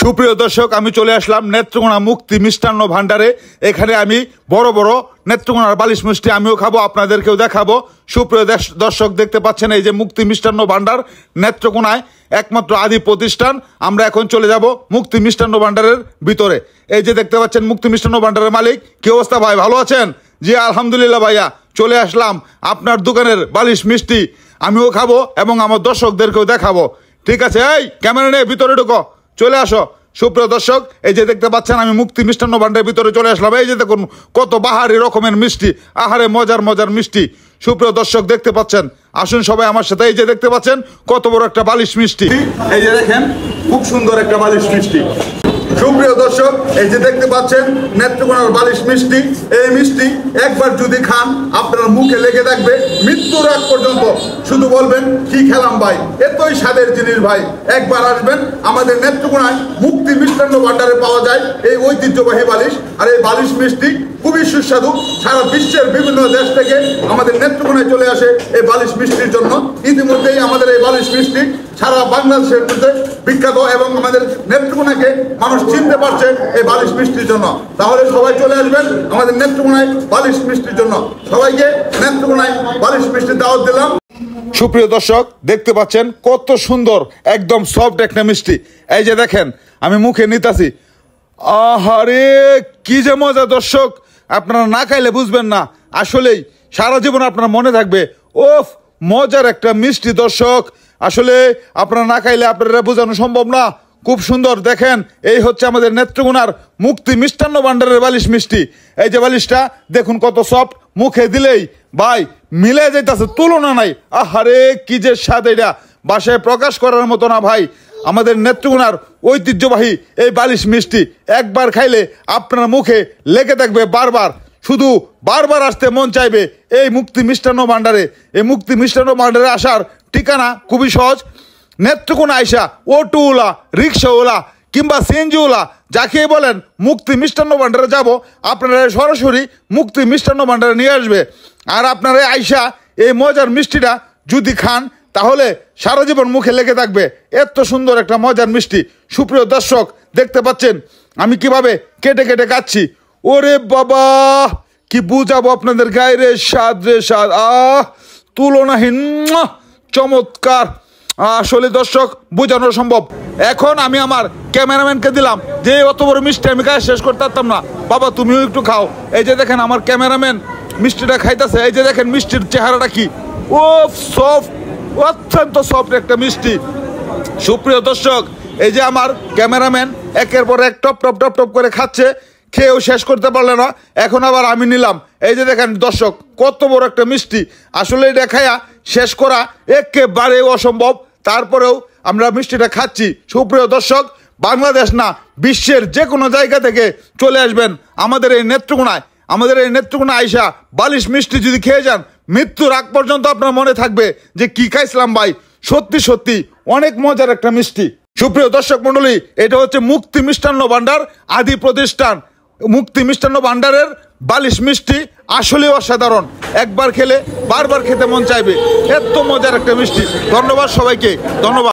সুপ্রিয় দর্শক, আমি চলে আসলাম নেত্রকোনা মুক্তি মিষ্টান্ন ভান্ডারে। এখানে আমি বড় বড় নেত্রকোনার বালিশ মিষ্টি আমিও খাবো, আপনাদেরকেও দেখাবো। সুপ্রিয় দর্শক, দেখতে পাচ্ছেন এই যে মুক্তি মিষ্টান্ন ভান্ডার, নেত্রকোনায় একমাত্র আদি প্রতিষ্ঠান। আমরা এখন চলে যাব মুক্তি মিষ্টান্ন ভান্ডারের ভিতরে। এই যে দেখতে পাচ্ছেন মুক্তি মিষ্টান্ন ভান্ডারের মালিক। কি অবস্থা ভাই, ভালো আছেন? জি আলহামদুলিল্লাহ ভাইয়া, চলে আসলাম আপনার দোকানের বালিশ মিষ্টি আমিও খাবো এবং আমার দর্শকদেরকেও দেখাবো। ঠিক আছে, এই ক্যামেরা নিয়ে ভিতরে ঢুকো, চলে আসো। সুপ্রিয় দর্শক, এই যে দেখতে পাচ্ছেন আমি মুক্তি মিষ্টান্ন ভান্ডারের ভিতরে চলে আসলাম। এই যে দেখুন কত বাহারি রকমের মিষ্টি, আহারে মজার মজার মিষ্টি। সুপ্রিয় দর্শক, দেখতে পাচ্ছেন, আসুন সবাই আমার সাথে। এই যে দেখতে পাচ্ছেন কত বড় একটা বালিশ মিষ্টি, এই যে দেখেন খুব সুন্দর একটা বালিশ মিষ্টি। সুপ্রিয় দর্শক, এই যে দেখতে পাচ্ছেন নেত্রকোনার বালিশ মিষ্টি। এই মিষ্টি একবার যদি খান আপনার মুখে লেগে থাকবে মৃত্যুর আগ পর্যন্ত। শুধু বলবেন কি খেলাম ভাই, এতই স্বাদের জিনিস ভাই। একবার আসবেন আমাদের নেত্রকোনায় মুক্তি মিষ্টান্ন ভান্ডারে পাওয়া যায় এই ঐতিহ্যবাহী বালিশ। আর এই বালিশ মিষ্টি খুবই সুস্বাদু। সারা বিশ্বের বিভিন্ন দেশ থেকে আমাদের নেত্রকোনায় চলে আসে এই বালিশ মিষ্টির জন্য। ইতিমধ্যেই আমাদের এই বালিশ মিষ্টি সারা বাংলাদেশের মধ্যে বিখ্যাত এবং আমাদের নেত্রকোনাকে মানুষ চিনতে পারছে এই বালিশ মিষ্টির জন্য। তাহলে সবাই চলে আসবেন আমাদের নেত্রকোনায় বালিশ মিষ্টির জন্য। সবাইকে নেত্রকোনায় বালিশ মিষ্টি দাওয়াত দিলাম। সুপ্রিয় দর্শক, দেখতে পাচ্ছেন কত সুন্দর একদম সফট একটা মিষ্টি। এই যে দেখেন আমি মুখে নিতাছি, আহারে কি যে মজা দর্শক, আপনারা না খাইলে বুঝবেন না। আসলেই সারা জীবন আপনার মনে থাকবে। ওফ, মজার একটা মিষ্টি দর্শক। আসলে আপনারা না খাইলে আপনারা বোঝানো সম্ভব না। খুব সুন্দর, দেখেন এই হচ্ছে আমাদের নেত্রকোনার মুক্তি মিষ্টান্ন ভান্ডারের বালিশ মিষ্টি। এই যে বালিশটা দেখুন কত সফট, মুখে দিলেই ভাই মিলে যাইতেছে, তুলনা নাই। আহারে কি যে স্বাদ, এটা বাসায় প্রকাশ করার মতো না ভাই। আমাদের নেত্রকোনার ঐতিহ্যবাহী এই বালিশ মিষ্টি একবার খাইলে আপনার মুখে লেগে থাকবে বারবার, শুধু বারবার আসতে মন চাইবে এই মুক্তি মিষ্টান্ন ভান্ডারে। এই মুক্তি মিষ্টান্ন ভান্ডারে আসার ঠিকানা খুবই সহজ। নেত্রকোনা আইসা অটোওয়ালা, রিক্সাওয়ালা কিংবা সিএনজিওয়ালা যাকে বলেন মুক্তি মিষ্টান্ন ভান্ডারে যাব, আপনারা সরাসরি মুক্তি মিষ্টান্ন ভান্ডারে নিয়ে আসবে। আর আপনারা আইসা এই মজার মিষ্টিটা যদি খান তাহলে সারা জীবন মুখে লেগে থাকবে। এত সুন্দর একটা মজার মিষ্টি। সুপ্রিয় দর্শক, দেখতে পাচ্ছেন আমি কিভাবে কেটে কেটে খাচ্ছি। ওরে বাবা, কি বুঝাবো আপনাদের গায়ে রে স্বাদ রে স্বাদ, তুলনাহীন, চমৎকার। আসলে দর্শক বোঝানো সম্ভব। এখন আমি আমার ক্যামেরাম্যানকে দিলাম যে অত বড় মিষ্টি আমি গায়ে শেষ করতে পারতাম না, বাবা তুমিও একটু খাও। এই যে দেখেন আমার ক্যামেরাম্যান মিষ্টিটা খাইতেছে। এই যে দেখেন মিষ্টির চেহারাটা কি, ও সফট, অত্যন্ত সফট একটা মিষ্টি। সুপ্রিয় দর্শক, এই যে আমার ক্যামেরাম্যান একের পর এক টপ টপ টপ টপ করে খাচ্ছে, খেয়েও শেষ করতে পারলে না। এখন আবার আমি নিলাম। এই যে দেখেন দর্শক কত বড় একটা মিষ্টি। আসলে এটা খায়া শেষ করা একেবারে অসম্ভব, তারপরেও আমরা মিষ্টিটা খাচ্ছি। সুপ্রিয় দর্শক, বাংলাদেশ না বিশ্বের যে কোনো জায়গা থেকে চলে আসবেন আমাদের এই নেত্রকোনায়। আমাদের এই নেত্রকোনা আইসা বালিশ মিষ্টি যদি খেয়ে যান মৃত্যুর আগ পর্যন্ত আপনার মনে থাকবে যে কি খাইছিলাম ভাই। সত্যি সত্যি অনেক মজার একটা মিষ্টি। সুপ্রিয় দর্শক মন্ডলী, এটা হচ্ছে মুক্তি মিষ্টান্ন ভান্ডার আদি প্রতিষ্ঠান। মুক্তি মিষ্টান্ন ভান্ডারের বালিশ মিষ্টি আসলে অসাধারণ। একবার খেলে বারবার খেতে মন চাইবে, এত মজার একটা মিষ্টি। ধন্যবাদ সবাইকে, ধন্যবাদ।